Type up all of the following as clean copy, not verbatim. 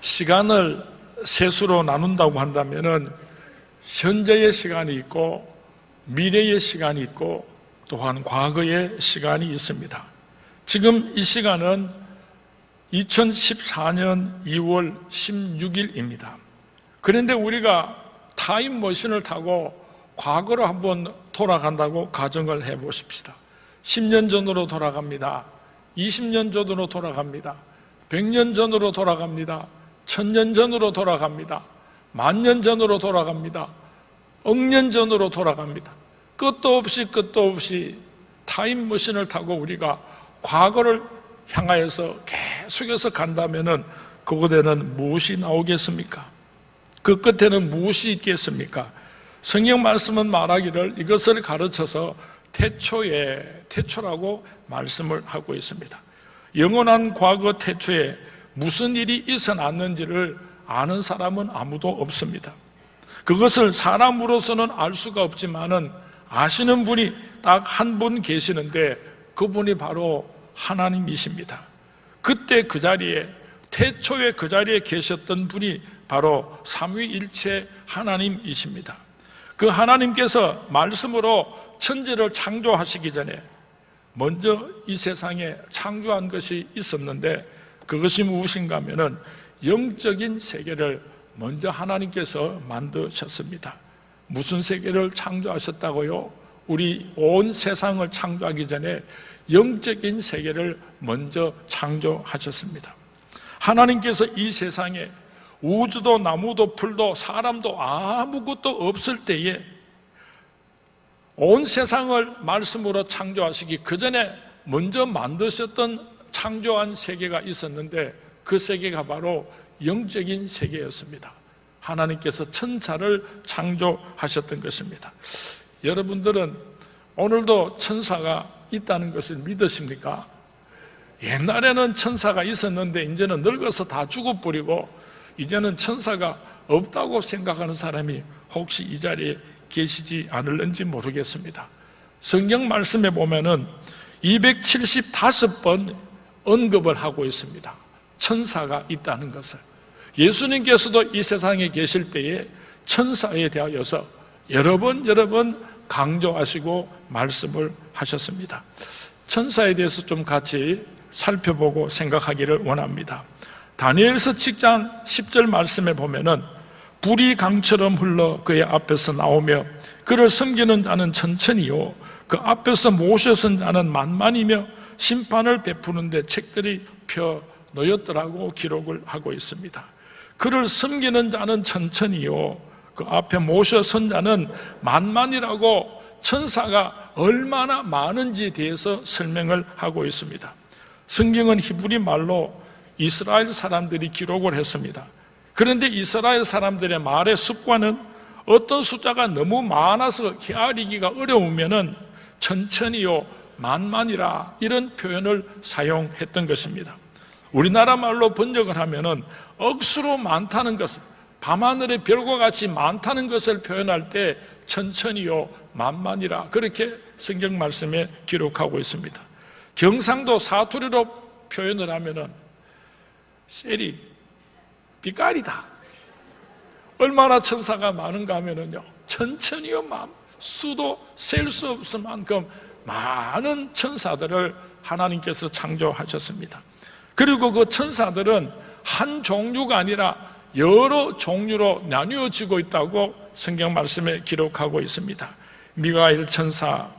시간을 셋으로 나눈다고 한다면은 현재의 시간이 있고 미래의 시간이 있고 또한 과거의 시간이 있습니다. 지금 이 시간은 2014년 2월 16일입니다. 그런데 우리가 타임머신을 타고 과거로 한번 돌아간다고 가정을 해보십시다. 10년 전으로 돌아갑니다. 20년 전으로 돌아갑니다. 100년 전으로 돌아갑니다. 1000년 전으로 돌아갑니다. 10,000년 전으로 돌아갑니다. 억년 전으로 돌아갑니다. 끝도 없이 타임머신을 타고 우리가 과거를 향하여서 계속해서 간다면은 그곳에는 무엇이 나오겠습니까? 그 끝에는 무엇이 있겠습니까? 성경 말씀은 말하기를 이것을 가르쳐서 태초라고 말씀을 하고 있습니다. 영원한 과거 태초에 무슨 일이 있어놨는지를 아는 사람은 아무도 없습니다. 그것을 사람으로서는 알 수가 없지만은 아시는 분이 딱 한 분 계시는데 그분이 바로 하나님이십니다. 그때 그 자리에, 태초에 그 자리에 계셨던 분이 바로 삼위일체 하나님이십니다. 그 하나님께서 말씀으로 천지를 창조하시기 전에 먼저 이 세상에 창조한 것이 있었는데 그것이 무엇인가 하면은 영적인 세계를 먼저 하나님께서 만드셨습니다. 무슨 세계를 창조하셨다고요? 우리 온 세상을 창조하기 전에 영적인 세계를 먼저 창조하셨습니다. 하나님께서 이 세상에 우주도 나무도 풀도 사람도 아무것도 없을 때에 온 세상을 말씀으로 창조하시기 그 전에 먼저 만드셨던 창조한 세계가 있었는데 그 세계가 바로 영적인 세계였습니다. 하나님께서 천사를 창조하셨던 것입니다. 여러분들은 오늘도 천사가 있다는 것을 믿으십니까? 옛날에는 천사가 있었는데 이제는 늙어서 다 죽어버리고 이제는 천사가 없다고 생각하는 사람이 혹시 이 자리에 계시지 않을는지 모르겠습니다. 성경 말씀에 보면은 275번 언급을 하고 있습니다. 천사가 있다는 것을. 예수님께서도 이 세상에 계실 때에 천사에 대하여서 여러 번 강조하시고 말씀을 하셨습니다. 천사에 대해서 좀 같이 살펴보고 생각하기를 원합니다. 다니엘서 7장 10절 말씀에 보면은 불이 강처럼 흘러 그의 앞에서 나오며 그를 섬기는 자는 천천히요 그 앞에서 모셔선 자는 만만이며 심판을 베푸는데 책들이 펴 놓였더라고 기록을 하고 있습니다. 그를 섬기는 자는 천천히요 그 앞에 모셔선 자는 만만이라고 천사가 얼마나 많은지에 대해서 설명을 하고 있습니다. 성경은 히브리 말로 이스라엘 사람들이 기록을 했습니다. 그런데 이스라엘 사람들의 말의 습관은 어떤 숫자가 너무 많아서 헤아리기가 어려우면은 천천히요 만만이라 이런 표현을 사용했던 것입니다. 우리나라 말로 번역을 하면은 억수로 많다는 것을, 밤하늘의 별과 같이 많다는 것을 표현할 때 천천히요 만만이라 그렇게 성경 말씀에 기록하고 있습니다. 경상도 사투리로 표현을 하면은 셀이 삐까리다. 얼마나 천사가 많은가 하면은요 천천히요 수도 셀 수 없을 만큼 많은 천사들을 하나님께서 창조하셨습니다. 그리고 그 천사들은 한 종류가 아니라 여러 종류로 나뉘어지고 있다고 성경 말씀에 기록하고 있습니다. 미가엘 천사,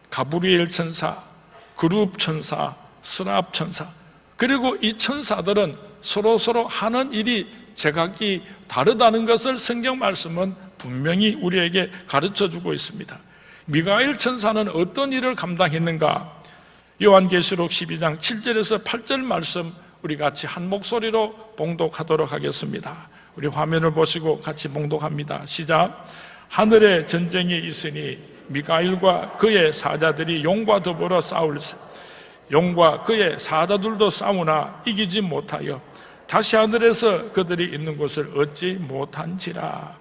가브리엘 천사, 그룹 천사, 스랍 천사, 그리고 이 천사들은 서로 하는 일이 제각기 다르다는 것을 성경 말씀은 분명히 우리에게 가르쳐주고 있습니다. 미가엘 천사는 어떤 일을 감당했는가? 요한계시록 12장 7절에서 8절 말씀 우리 같이 한 목소리로 봉독하도록 하겠습니다. 우리 화면을 보시고 같이 봉독합니다. 시작. 하늘에 전쟁이 있으니 미가엘과 그의 사자들이 용과 더불어 싸울세. 용과 그의 사자들도 싸우나 이기지 못하여 다시 하늘에서 그들이 있는 곳을 얻지 못한지라.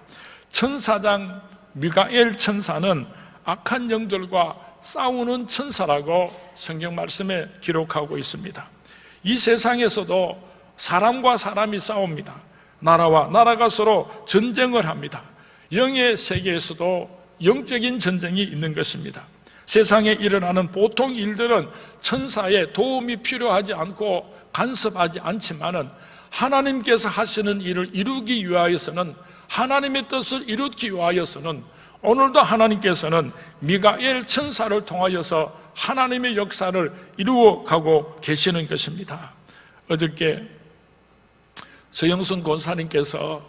천사장 미가엘 천사는 악한 영들과 싸우는 천사라고 성경 말씀에 기록하고 있습니다. 이 세상에서도 사람과 사람이 싸웁니다. 나라와 나라가 서로 전쟁을 합니다. 영의 세계에서도 영적인 전쟁이 있는 것입니다. 세상에 일어나는 보통 일들은 천사의 도움이 필요하지 않고 간섭하지 않지만은 하나님께서 하시는 일을 이루기 위하여서는, 하나님의 뜻을 이루기 위하여서는 오늘도 하나님께서는 미가엘 천사를 통하여서 하나님의 역사를 이루어가고 계시는 것입니다. 어저께 서영순 권사님께서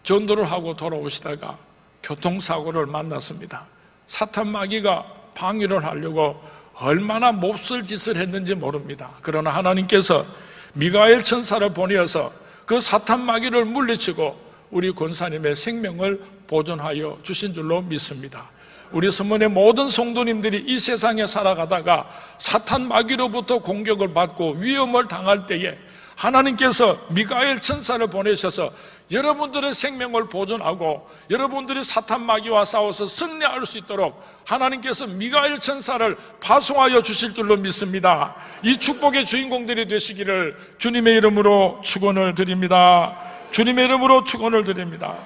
전도를 하고 돌아오시다가 교통사고를 만났습니다. 사탄 마귀가 방위를 하려고 얼마나 몹쓸 짓을 했는지 모릅니다. 그러나 하나님께서 미가엘 천사를 보내어서 그 사탄 마귀를 물리치고 우리 권사님의 생명을 보존하여 주신 줄로 믿습니다. 우리 서문의 모든 성도님들이 이 세상에 살아가다가 사탄 마귀로부터 공격을 받고 위험을 당할 때에 하나님께서 미가엘 천사를 보내셔서 여러분들의 생명을 보존하고 여러분들이 사탄 마귀와 싸워서 승리할 수 있도록 하나님께서 미가엘 천사를 파송하여 주실 줄로 믿습니다. 이 축복의 주인공들이 되시기를 주님의 이름으로 축원을 드립니다. 주님의 이름으로 축원을 드립니다.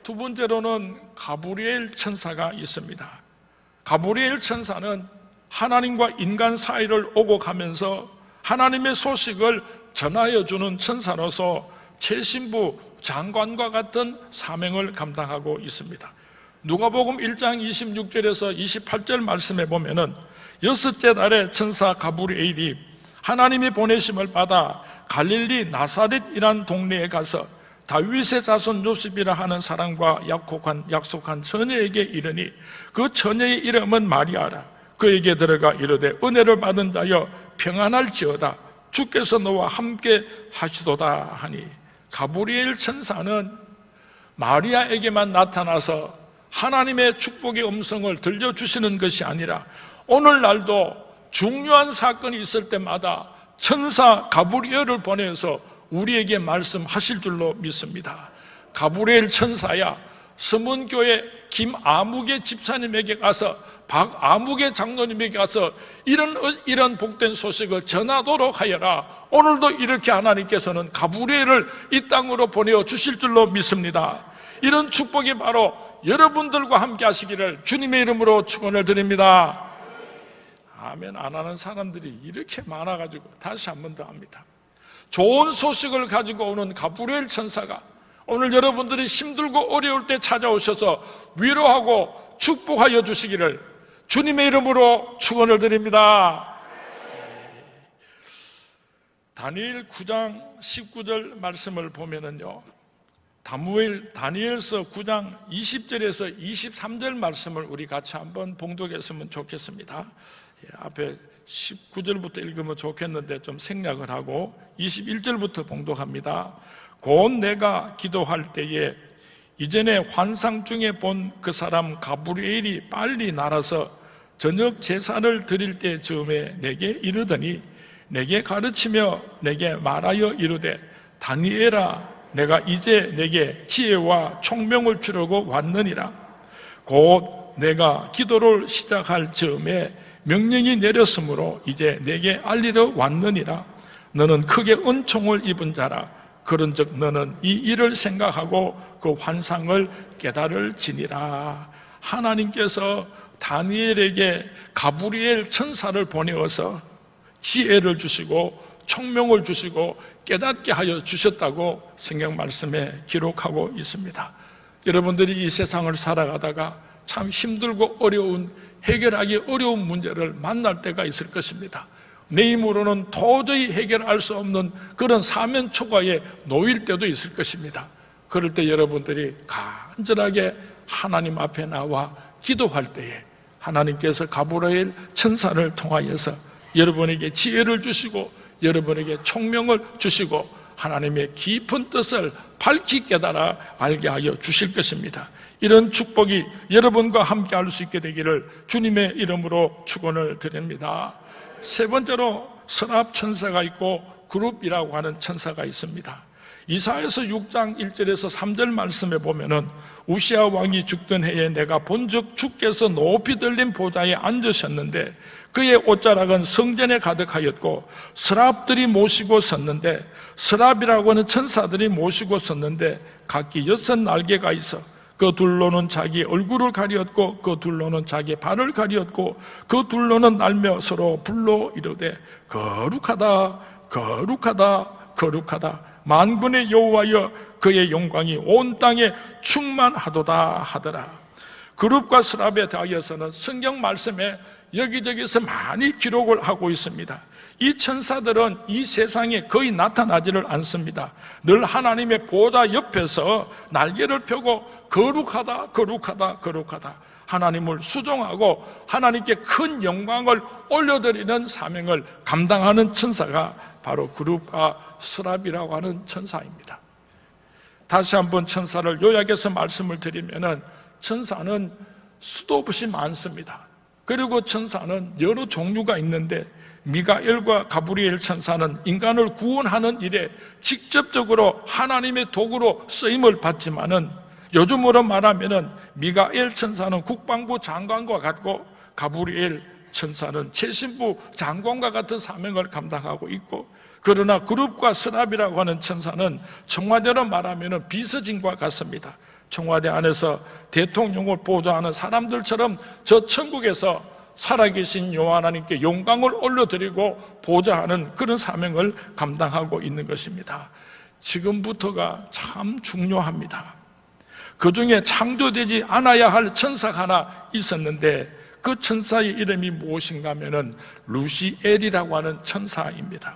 두 번째로는 가브리엘 천사가 있습니다. 가브리엘 천사는 하나님과 인간 사이를 오고 가면서 하나님의 소식을 전하여 주는 천사로서 최신부 장관과 같은 사명을 감당하고 있습니다. 누가복음 1장 26절에서 28절 말씀에 보면은 여섯째 달에 천사 가브리엘이 하나님이 보내심을 받아 갈릴리 나사렛이란 동네에 가서 다윗의 자손 요셉이라 하는 사람과 약속한 처녀에게 이르니 그 처녀의 이름은 마리아라. 그에게 들어가 이르되 은혜를 받은 자여 평안할지어다. 주께서 너와 함께 하시도다 하니, 가브리엘 천사는 마리아에게만 나타나서 하나님의 축복의 음성을 들려주시는 것이 아니라 오늘날도 중요한 사건이 있을 때마다 천사 가브리엘을 보내서 우리에게 말씀하실 줄로 믿습니다. 가브리엘 천사야 서문교회 김아무개 집사님에게 가서 박아무개 장로님에게 가서 이런 복된 소식을 전하도록 하여라. 오늘도 이렇게 하나님께서는 가브리엘을 이 땅으로 보내어 주실 줄로 믿습니다. 이런 축복이 바로 여러분들과 함께 하시기를 주님의 이름으로 축원을 드립니다. 아멘 안 하는 사람들이 이렇게 많아가지고 다시 한 번 더 합니다. 좋은 소식을 가지고 오는 가브리엘 천사가 오늘 여러분들이 힘들고 어려울 때 찾아오셔서 위로하고 축복하여 주시기를 주님의 이름으로 축원을 드립니다. 다니엘 9장 19절 말씀을 보면은요, 다니엘서 9장 20절에서 23절 말씀을 우리 같이 한번 봉독했으면 좋겠습니다. 앞에 19절부터 읽으면 좋겠는데 좀 생략을 하고 21절부터 봉독합니다. 곧 내가 기도할 때에 이전에 환상 중에 본 그 사람 가브리엘이 빨리 날아서 저녁 제사를 드릴 때 즈음에 내게 이르더니 내게 가르치며 내게 말하여 이르되 다니엘아 내가 이제 내게 지혜와 총명을 주려고 왔느니라. 곧 내가 기도를 시작할 즈음에 명령이 내렸으므로 이제 내게 알리러 왔느니라. 너는 크게 은총을 입은 자라. 그런즉 너는 이 일을 생각하고 그 환상을 깨달을지니라. 하나님께서 다니엘에게 가브리엘 천사를 보내어서 지혜를 주시고 총명을 주시고 깨닫게 하여 주셨다고 성경 말씀에 기록하고 있습니다. 여러분들이 이 세상을 살아가다가 참 힘들고 해결하기 어려운 문제를 만날 때가 있을 것입니다. 내 힘으로는 도저히 해결할 수 없는 그런 사면 초과에 놓일 때도 있을 것입니다. 그럴 때 여러분들이 간절하게 하나님 앞에 나와 기도할 때에 하나님께서 가브리엘 천사를 통하여서 여러분에게 지혜를 주시고 여러분에게 총명을 주시고 하나님의 깊은 뜻을 밝히 깨달아 알게 하여 주실 것입니다. 이런 축복이 여러분과 함께 할 수 있게 되기를 주님의 이름으로 축원을 드립니다. 세 번째로 서랍 천사가 있고 그룹이라고 하는 천사가 있습니다. 이사야서 6장 1절에서 3절 말씀에 보면은 우시아 왕이 죽던 해에 내가 본즉 주께서 높이 들린 보좌에 앉으셨는데 그의 옷자락은 성전에 가득하였고 서랍들이 모시고 섰는데, 서랍이라고 하는 천사들이 모시고 섰는데 각기 6날개가 있어 그 둘로는 자기 얼굴을 가리었고 그 둘로는 자기 발을 가리었고 그 둘로는 날며 서로 불러 이르되 거룩하다 거룩하다 거룩하다 만군의 여호와여 그의 영광이 온 땅에 충만하도다 하더라. 그룹과 서랍에 대하여서는 성경 말씀에 여기저기서 많이 기록을 하고 있습니다. 이 천사들은 이 세상에 거의 나타나지를 않습니다. 늘 하나님의 보좌 옆에서 날개를 펴고 거룩하다 거룩하다 거룩하다 하나님을 수종하고 하나님께 큰 영광을 올려드리는 사명을 감당하는 천사가 바로 그룹과 서랍이라고 하는 천사입니다. 다시 한번 천사를 요약해서 말씀을 드리면은, 천사는 수도 없이 많습니다. 그리고 천사는 여러 종류가 있는데, 미가엘과 가브리엘 천사는 인간을 구원하는 일에 직접적으로 하나님의 도구로 쓰임을 받지만은, 요즘으로 말하면은 미가엘 천사는 국방부 장관과 같고 가브리엘 천사는 최신부 장관과 같은 사명을 감당하고 있고, 그러나 그룹과 서랍이라고 하는 천사는 청와대로 말하면은 비서진과 같습니다. 청와대 안에서 대통령을 보좌하는 사람들처럼 저 천국에서 살아계신 여호와 하나님께 영광을 올려드리고 보좌하는 그런 사명을 감당하고 있는 것입니다. 지금부터가 참 중요합니다. 그 중에 창조되지 않아야 할 천사가 하나 있었는데, 그 천사의 이름이 무엇인가 하면은 루시엘이라고 하는 천사입니다.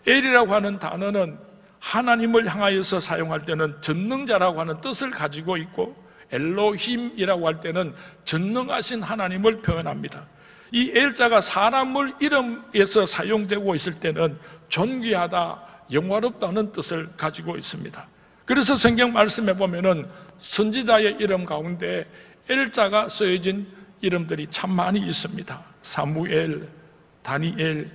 엘이라고 하는 단어는 하나님을 향하여서 사용할 때는 전능자라고 하는 뜻을 가지고 있고, 엘로힘이라고 할 때는 전능하신 하나님을 표현합니다. 이 엘자가 사람을 이름에서 사용되고 있을 때는 존귀하다, 영화롭다는 뜻을 가지고 있습니다. 그래서 성경 말씀에 보면은 선지자의 이름 가운데 엘자가 쓰여진 이름들이 참 많이 있습니다. 사무엘, 다니엘,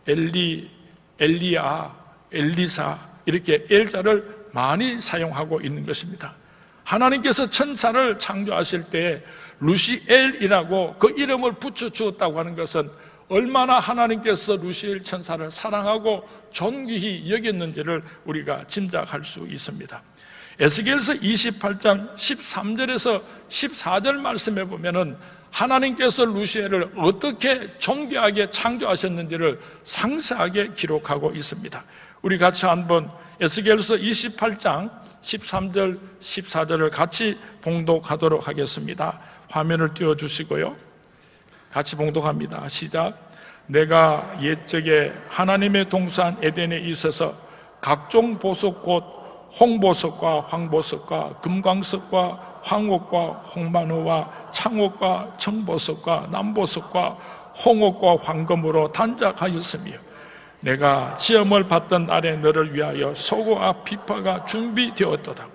엘리, 엘리야, 엘리사, 이렇게 엘자를 많이 사용하고 있는 것입니다. 하나님께서 천사를 창조하실 때 루시엘이라고 그 이름을 붙여주었다고 하는 것은 얼마나 하나님께서 루시엘 천사를 사랑하고 존귀히 여겼는지를 우리가 짐작할 수 있습니다. 에스겔서 28장 13절에서 14절 말씀에 보면은 하나님께서 루시엘을 어떻게 존귀하게 창조하셨는지를 상세하게 기록하고 있습니다. 우리 같이 한번 에스겔서 28장 13절 14절을 같이 봉독하도록 하겠습니다. 화면을 띄워주시고요, 같이 봉독합니다. 시작. 내가 옛적에 하나님의 동산 에덴에 있어서 각종 보석꽃 홍보석과 황보석과 금광석과 황옥과 홍만호와 창옥과 청보석과 남보석과 홍옥과 황금으로 단작하였으며, 내가 시험을 받던 날에 너를 위하여 소고와 비파가 준비되었도다.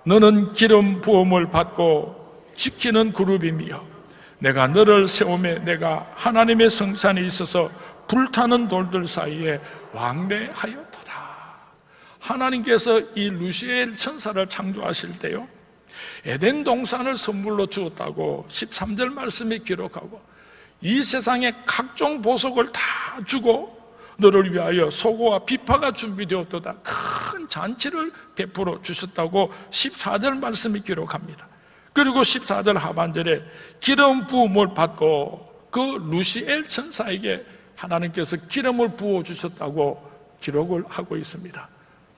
너는 기름 부음을 받고 지키는 그룹이며, 내가 너를 세우며 내가 하나님의 성산에 있어서 불타는 돌들 사이에 왕래하였도다. 하나님께서 이 루시엘 천사를 창조하실 때요, 에덴 동산을 선물로 주었다고 13절 말씀에 기록하고, 이 세상에 각종 보석을 다 주고 너를 위하여 소고와 비파가 준비되었도다, 큰 잔치를 베풀어 주셨다고 14절 말씀이 기록합니다. 그리고 14절 하반절에 기름 부음을 받고 그 루시엘 천사에게 하나님께서 기름을 부어 주셨다고 기록을 하고 있습니다.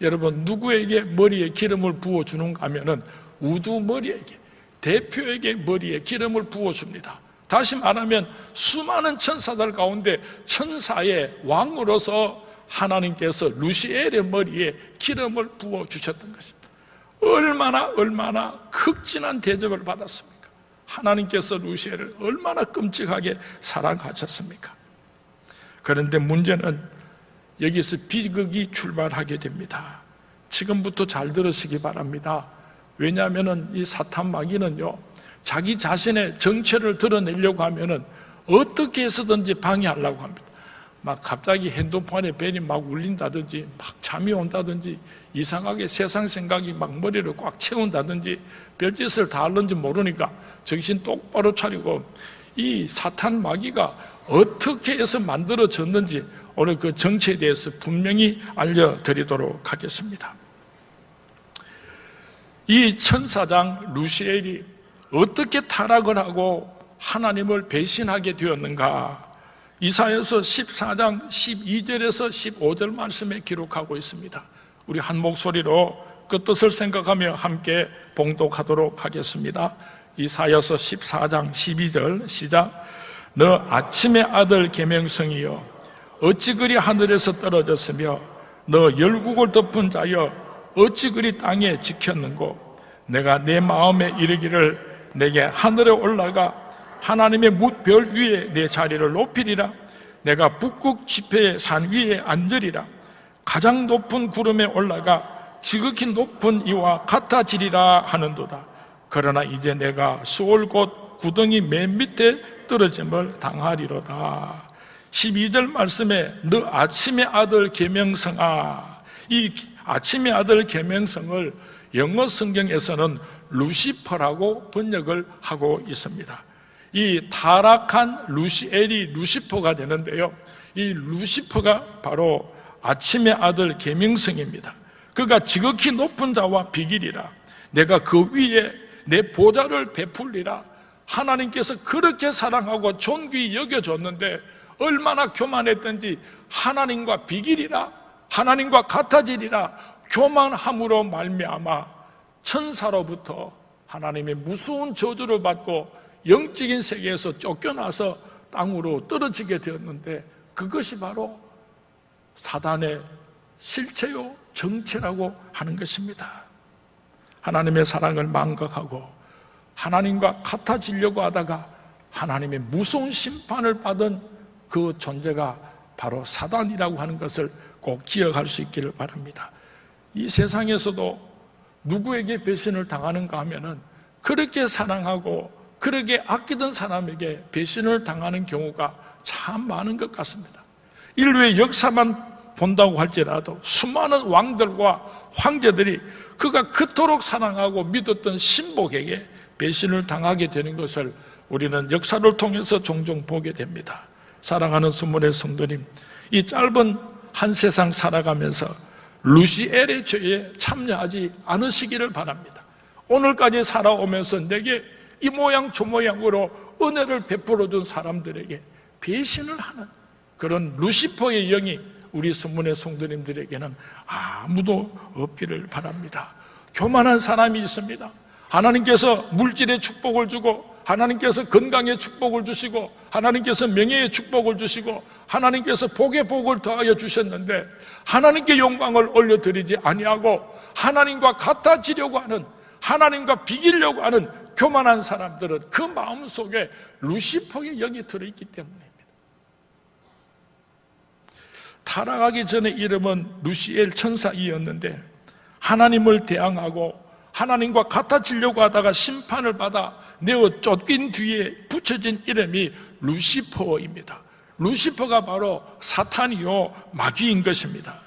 여러분, 누구에게 머리에 기름을 부어주는가 하면은 우두머리에게, 대표에게 머리에 기름을 부어줍니다. 다시 말하면 수많은 천사들 가운데 천사의 왕으로서 하나님께서 루시엘의 머리에 기름을 부어주셨던 것입니다. 얼마나 극진한 대접을 받았습니까? 하나님께서 루시엘을 얼마나 끔찍하게 사랑하셨습니까? 그런데 문제는 여기서 비극이 출발하게 됩니다. 지금부터 잘 들으시기 바랍니다. 왜냐하면 이 사탄 마귀는요, 자기 자신의 정체를 드러내려고 하면은 어떻게 해서든지 방해하려고 합니다. 막 갑자기 핸드폰에 벨이 막 울린다든지, 막 잠이 온다든지, 이상하게 세상 생각이 막 머리를 꽉 채운다든지, 별짓을 다 하는지 모르니까 정신 똑바로 차리고, 이 사탄 마귀가 어떻게 해서 만들어졌는지 오늘 그 정체에 대해서 분명히 알려드리도록 하겠습니다. 이 천사장 루시엘이 어떻게 타락을 하고 하나님을 배신하게 되었는가? 이사야서 14장 12절에서 15절 말씀에 기록하고 있습니다. 우리 한 목소리로 그 뜻을 생각하며 함께 봉독하도록 하겠습니다. 이사야서 14장 12절 시작. 너 아침의 아들 계명성이여 어찌 그리 하늘에서 떨어졌으며 너 열국을 덮은 자여 어찌 그리 땅에 지켰는고 내가 내 마음에 이르기를 내게 하늘에 올라가 하나님의 뭇별 위에 내 자리를 높이리라. 내가 북극 지폐의 산 위에 앉으리라. 가장 높은 구름에 올라가 지극히 높은 이와 같아지리라 하는도다. 그러나 이제 내가 수월 곧 구덩이 맨 밑에 떨어짐을 당하리로다. 12절 말씀에 너 아침의 아들 계명성아, 이 아침의 아들 계명성을 영어 성경에서는 루시퍼라고 번역을 하고 있습니다. 이 타락한 루시엘이 루시퍼가 되는데요, 이 루시퍼가 바로 아침의 아들 계명성입니다. 그가 지극히 높은 자와 비길이라. 내가 그 위에 내 보좌를 베풀리라. 하나님께서 그렇게 사랑하고 존귀히 여겨줬는데 얼마나 교만했던지 하나님과 비길이라, 하나님과 같아지리라 교만함으로 말미암아 천사로부터 하나님의 무서운 저주를 받고 영적인 세계에서 쫓겨나서 땅으로 떨어지게 되었는데, 그것이 바로 사단의 실체요 정체라고 하는 것입니다. 하나님의 사랑을 망각하고 하나님과 같아지려고 하다가 하나님의 무서운 심판을 받은 그 존재가 바로 사단이라고 하는 것을 꼭 기억할 수 있기를 바랍니다. 이 세상에서도 누구에게 배신을 당하는가 하면은 그렇게 사랑하고 그렇게 아끼던 사람에게 배신을 당하는 경우가 참 많은 것 같습니다. 인류의 역사만 본다고 할지라도 수많은 왕들과 황제들이 그가 그토록 사랑하고 믿었던 신복에게 배신을 당하게 되는 것을 우리는 역사를 통해서 종종 보게 됩니다. 사랑하는 수문의 성도님, 이 짧은 한 세상 살아가면서 루시엘의 죄에 참여하지 않으시기를 바랍니다. 오늘까지 살아오면서 내게 이 모양 저 모양으로 은혜를 베풀어준 사람들에게 배신을 하는 그런 루시퍼의 영이 우리 수문의 성도님들에게는 아무도 없기를 바랍니다. 교만한 사람이 있습니다. 하나님께서 물질의 축복을 주고 하나님께서 건강의 축복을 주시고 하나님께서 명예의 축복을 주시고 하나님께서 복의 복을 더하여 주셨는데 하나님께 영광을 올려드리지 아니하고 하나님과 같아지려고 하는, 하나님과 비기려고 하는 교만한 사람들은 그 마음속에 루시퍼의 영이 들어있기 때문입니다. 타락하기 전에 이름은 루시엘 천사이었는데 하나님을 대항하고 하나님과 같아지려고 하다가 심판을 받아 내어 쫓긴 뒤에 붙여진 이름이 루시퍼입니다. 루시퍼가 바로 사탄이요 마귀인 것입니다.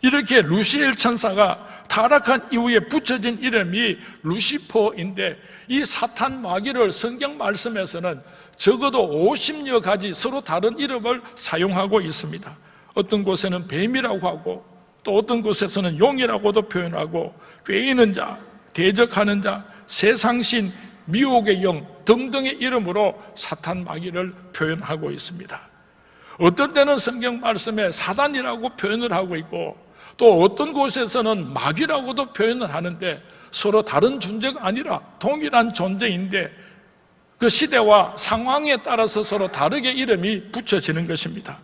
이렇게 루시엘 천사가 타락한 이후에 붙여진 이름이 루시퍼인데, 이 사탄 마귀를 성경 말씀에서는 적어도 50여 가지 서로 다른 이름을 사용하고 있습니다. 어떤 곳에는 뱀이라고 하고 또 어떤 곳에서는 용이라고도 표현하고 꾀이는 자, 대적하는 자, 세상신, 미혹의 영 등등의 이름으로 사탄 마귀를 표현하고 있습니다. 어떤 때는 성경 말씀에 사단이라고 표현을 하고 있고 또 어떤 곳에서는 마귀라고도 표현을 하는데 서로 다른 존재가 아니라 동일한 존재인데 그 시대와 상황에 따라서 서로 다르게 이름이 붙여지는 것입니다.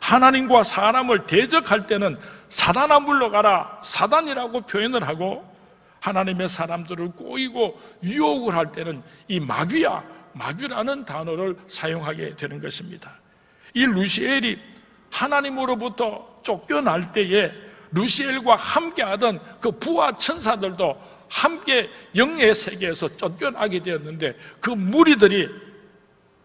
하나님과 사람을 대적할 때는 사단아 물러가라, 사단이라고 표현을 하고 하나님의 사람들을 꼬이고 유혹을 할 때는 이 마귀야, 마귀라는 단어를 사용하게 되는 것입니다. 이 루시엘이 하나님으로부터 쫓겨날 때에 루시엘과 함께하던 그 부하 천사들도 함께 영의 세계에서 쫓겨나게 되었는데 그 무리들이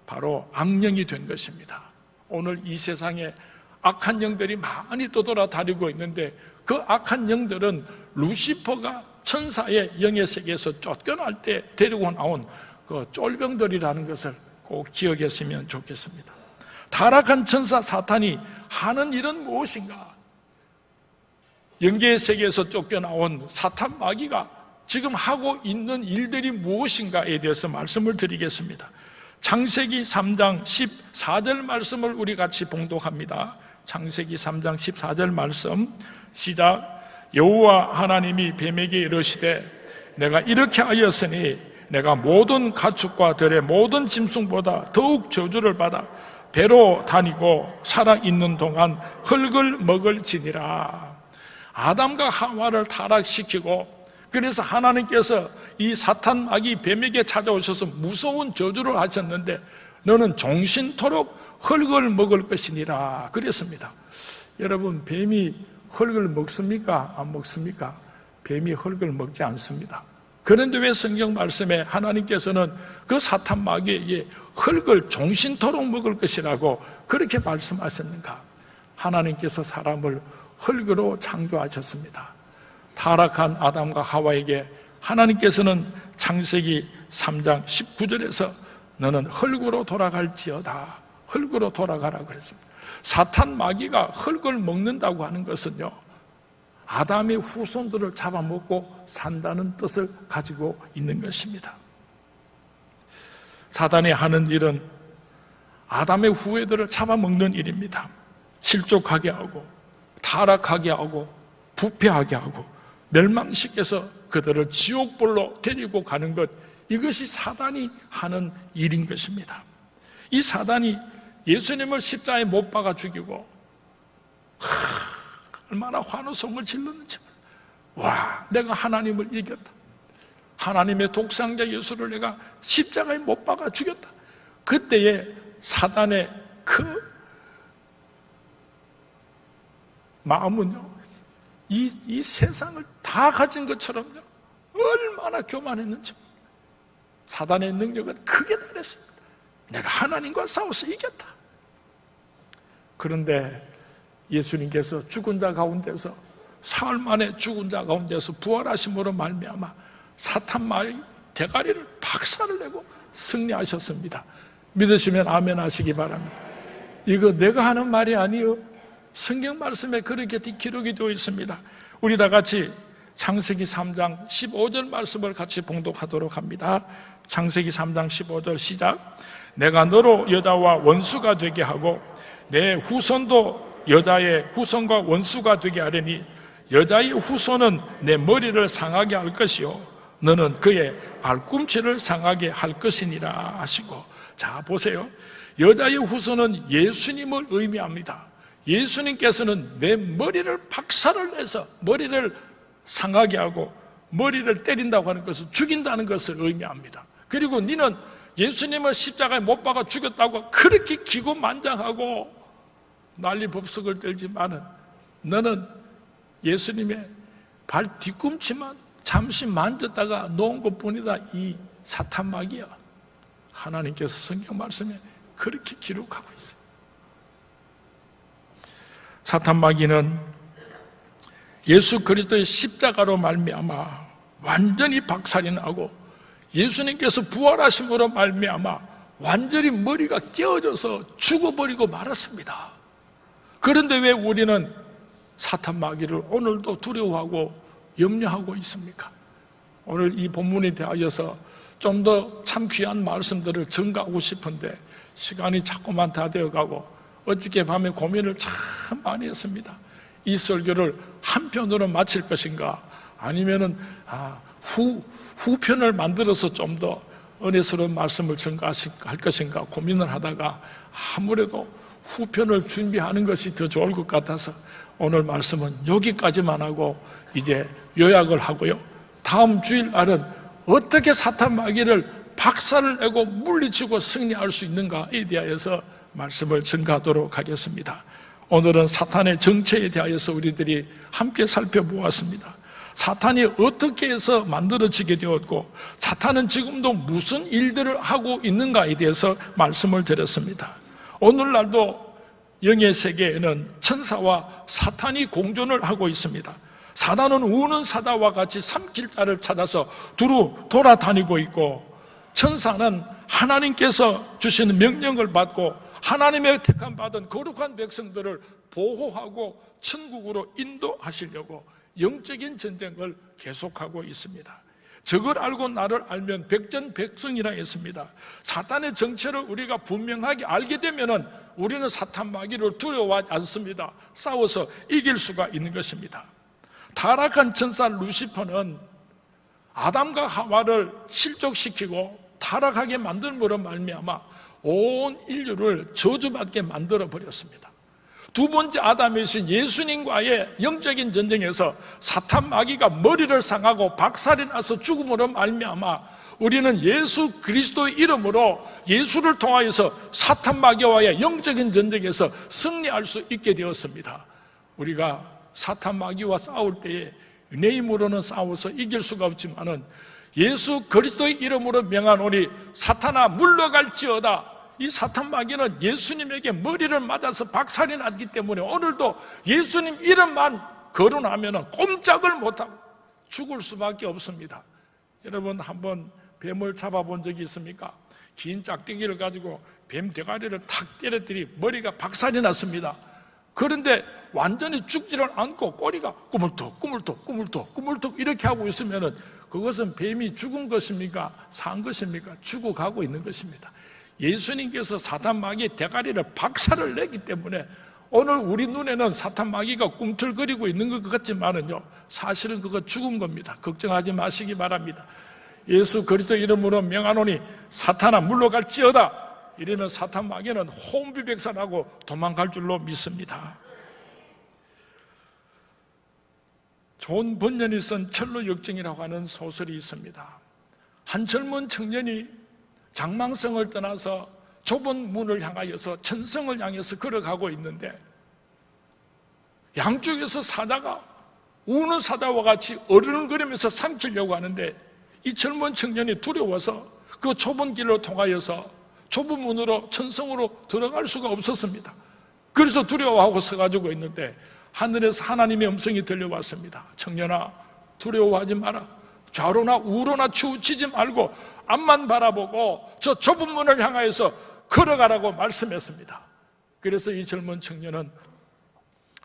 바로 악령이 된 것입니다. 오늘 이 세상에 악한 영들이 많이 떠돌아다니고 있는데 그 악한 영들은 루시퍼가 천사의 영의 세계에서 쫓겨날 때 데리고 나온 그 쫄병들이라는 것을 꼭 기억했으면 좋겠습니다. 타락한 천사 사탄이 하는 일은 무엇인가? 영계의 세계에서 쫓겨나온 사탄 마귀가 지금 하고 있는 일들이 무엇인가에 대해서 말씀을 드리겠습니다. 창세기 3장 14절 말씀을 우리 같이 봉독합니다. 창세기 3장 14절 말씀 시작. 여호와 하나님이 뱀에게 이르시되 내가 이렇게 하였으니 내가 모든 가축과 들의 모든 짐승보다 더욱 저주를 받아 배로 다니고 살아있는 동안 흙을 먹을지니라. 아담과 하와를 타락시키고 그래서 하나님께서 이 사탄 마귀 뱀에게 찾아오셔서 무서운 저주를 하셨는데 너는 종신토록 흙을 먹을 것이니라 그랬습니다. 여러분, 뱀이 흙을 먹습니까? 안 먹습니까? 뱀이 흙을 먹지 않습니다. 그런데 왜 성경 말씀에 하나님께서는 그 사탄 마귀에게 흙을 종신토록 먹을 것이라고 그렇게 말씀하셨는가? 하나님께서 사람을 흙으로 창조하셨습니다. 타락한 아담과 하와에게 하나님께서는 창세기 3장 19절에서 너는 흙으로 돌아갈지어다, 흙으로 돌아가라 그랬습니다. 사탄 마귀가 흙을 먹는다고 하는 것은요, 아담의 후손들을 잡아먹고 산다는 뜻을 가지고 있는 것입니다. 사단이 하는 일은 아담의 후예들을 잡아먹는 일입니다. 실족하게 하고 타락하게 하고 부패하게 하고 멸망시켜서 그들을 지옥불로 데리고 가는 것, 이것이 사단이 하는 일인 것입니다. 이 사단이 예수님을 십자가에 못 박아 죽이고 얼마나 환호성을 질렀는지, 와, 내가 하나님을 이겼다, 하나님의 독생자 예수를 내가 십자가에 못 박아 죽였다. 그때에 사단의 그 마음은요, 이 세상을 다 가진 것처럼요, 얼마나 교만했는지. 사단의 능력은 크게 달했습니다. 내가 하나님과 싸워서 이겼다. 그런데 예수님께서 죽은 자 가운데서, 사흘 만에 죽은 자 가운데서 부활하심으로 말미암아 사탄 마귀 대가리를 박살을 내고 승리하셨습니다. 믿으시면 아멘 하시기 바랍니다. 이거 내가 하는 말이 아니요, 성경 말씀에 그렇게 기록이 되어 있습니다. 우리 다 같이 창세기 3장 15절 말씀을 같이 봉독하도록 합니다. 창세기 3장 15절 시작. 내가 너로 여자와 원수가 되게 하고 내 후손도 여자의 후손과 원수가 되게 하려니 여자의 후손은 내 머리를 상하게 할 것이요 너는 그의 발꿈치를 상하게 할 것이니라 하시고, 자 보세요. 여자의 후손은 예수님을 의미합니다. 예수님께서는 내 머리를 박살을 내서 머리를 상하게 하고 머리를 때린다고 하는 것을 죽인다는 것을 의미합니다. 그리고 너는 예수님을 십자가에 못 박아 죽였다고 그렇게 기고만장하고 난리법석을 떨지만은 너는 예수님의 발 뒤꿈치만 잠시 만졌다가 놓은 것뿐이다. 이 사탄 마귀야. 하나님께서 성경 말씀에 그렇게 기록하고 있어요. 사탄 마귀는 예수 그리스도의 십자가로 말미암아 완전히 박살이 나고 예수님께서 부활하심으로 말미암아 완전히 머리가 깨어져서 죽어버리고 말았습니다. 그런데 왜 우리는 사탄 마귀를 오늘도 두려워하고 염려하고 있습니까? 오늘 이 본문에 대하여서 좀 더 참 귀한 말씀들을 전가하고 싶은데 시간이 자꾸만 다 되어가고 어저께 밤에 고민을 참 많이 했습니다. 이 설교를 한편으로 마칠 것인가, 아니면은 후편을 만들어서 좀 더 은혜스러운 말씀을 전가할 것인가 고민을 하다가 아무래도 후편을 준비하는 것이 더 좋을 것 같아서 오늘 말씀은 여기까지만 하고 이제 요약을 하고요, 다음 주일 날은 어떻게 사탄 마귀를 박살을 내고 물리치고 승리할 수 있는가에 대하여서 말씀을 전가하도록 하겠습니다. 오늘은 사탄의 정체에 대하여서 우리들이 함께 살펴보았습니다. 사탄이 어떻게 해서 만들어지게 되었고 사탄은 지금도 무슨 일들을 하고 있는가에 대해서 말씀을 드렸습니다. 오늘날도 영의 세계에는 천사와 사탄이 공존을 하고 있습니다. 사단은 우는 사자와 같이 삼킬 자를 찾아서 두루 돌아다니고 있고, 천사는 하나님께서 주시는 명령을 받고 하나님의 택함 받은 거룩한 백성들을 보호하고 천국으로 인도하시려고 영적인 전쟁을 계속하고 있습니다. 저걸 알고 나를 알면 백전백승이라 했습니다. 사탄의 정체를 우리가 분명하게 알게 되면 우리는 사탄 마귀를 두려워하지 않습니다. 싸워서 이길 수가 있는 것입니다. 타락한 천사 루시퍼는 아담과 하와를 실족시키고 타락하게 만들므로 말미암아 온 인류를 저주받게 만들어 버렸습니다. 두 번째 아담이신 예수님과의 영적인 전쟁에서 사탄 마귀가 머리를 상하고 박살이 나서 죽음으로 말미암아 우리는 예수 그리스도의 이름으로 예수를 통하여서 사탄 마귀와의 영적인 전쟁에서 승리할 수 있게 되었습니다. 우리가 사탄 마귀와 싸울 때에 내 힘으로는 싸워서 이길 수가 없지만은 예수 그리스도의 이름으로 명하노니 사탄아 물러갈지어다. 이 사탄 마귀는 예수님에게 머리를 맞아서 박살이 났기 때문에 오늘도 예수님 이름만 거론하면 꼼짝을 못하고 죽을 수밖에 없습니다. 여러분 한번 뱀을 잡아본 적이 있습니까? 긴 짝대기를 가지고 뱀 대가리를 탁 때렸더니 머리가 박살이 났습니다. 그런데 완전히 죽지를 않고 꼬리가 꾸물떡 이렇게 하고 있으면 그것은 뱀이 죽은 것입니까? 산 것입니까? 죽어가고 있는 것입니다. 예수님께서 사탄 마귀의 대가리를 박살을 내기 때문에 오늘 우리 눈에는 사탄 마귀가 꿈틀거리고 있는 것 같지만은요, 사실은 그거 죽은 겁니다. 걱정하지 마시기 바랍니다. 예수 그리스도 이름으로 명하노니 사탄아 물러갈지어다. 이러면 사탄 마귀는 혼비백산하고 도망갈 줄로 믿습니다. 존 번연이 쓴 철로 역정이라고 하는 소설이 있습니다. 한 젊은 청년이 장망성을 떠나서 좁은 문을 향하여서 천성을 향해서 걸어가고 있는데 양쪽에서 사자가 우는 사자와 같이 어른거리면서 삼키려고 하는데 이 젊은 청년이 두려워서 그 좁은 길로 통하여서 좁은 문으로 천성으로 들어갈 수가 없었습니다. 그래서 두려워하고 서가지고 있는데 하늘에서 하나님의 음성이 들려왔습니다. 청년아, 두려워하지 마라. 좌로나 우로나 치우치지 말고 앞만 바라보고 저 좁은 문을 향하여서 걸어가라고 말씀했습니다. 그래서 이 젊은 청년은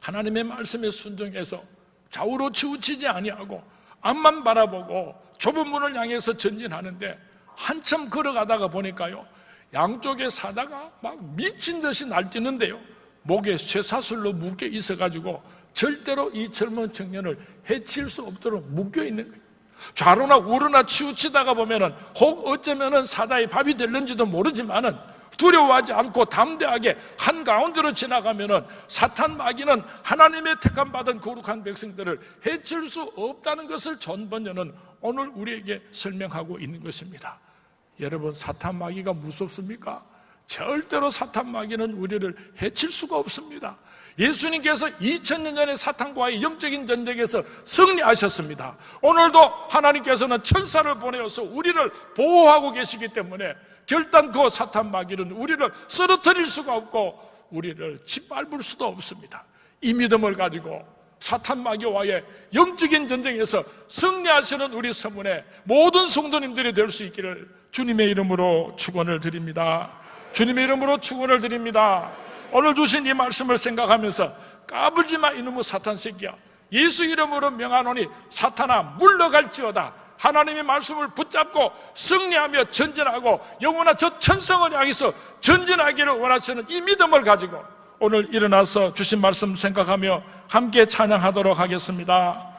하나님의 말씀에 순종해서 좌우로 치우치지 아니하고 앞만 바라보고 좁은 문을 향해서 전진하는데 한참 걸어가다가 보니까요, 양쪽에 사자가 막 미친 듯이 날뛰는데요, 목에 쇠사슬로 묶여 있어가지고 절대로 이 젊은 청년을 해칠 수 없도록 묶여 있는 거예요. 좌로나 우로나 치우치다가 보면은 혹 어쩌면은 사자의 밥이 될는지도 모르지만은 두려워하지 않고 담대하게 한가운데로 지나가면은 사탄 마귀는 하나님의 택함 받은 거룩한 백성들을 해칠 수 없다는 것을 존 번연은 오늘 우리에게 설명하고 있는 것입니다. 여러분, 사탄 마귀가 무섭습니까? 절대로 사탄 마귀는 우리를 해칠 수가 없습니다. 예수님께서 2000년 전에 사탄과의 영적인 전쟁에서 승리하셨습니다. 오늘도 하나님께서는 천사를 보내어서 우리를 보호하고 계시기 때문에 결단코 사탄 마귀는 우리를 쓰러뜨릴 수가 없고 우리를 짓밟을 수도 없습니다. 이 믿음을 가지고 사탄 마귀와의 영적인 전쟁에서 승리하시는 우리 서문의 모든 성도님들이 될 수 있기를 주님의 이름으로 축원을 드립니다. 주님의 이름으로 축원을 드립니다. 오늘 주신 이 말씀을 생각하면서 까불지 마 이놈의 사탄 새끼야. 예수 이름으로 명하노니 사탄아 물러갈지어다. 하나님의 말씀을 붙잡고 승리하며 전진하고 영원한 저 천성을 향해서 전진하기를 원하시는 이 믿음을 가지고 오늘 일어나서 주신 말씀 생각하며 함께 찬양하도록 하겠습니다.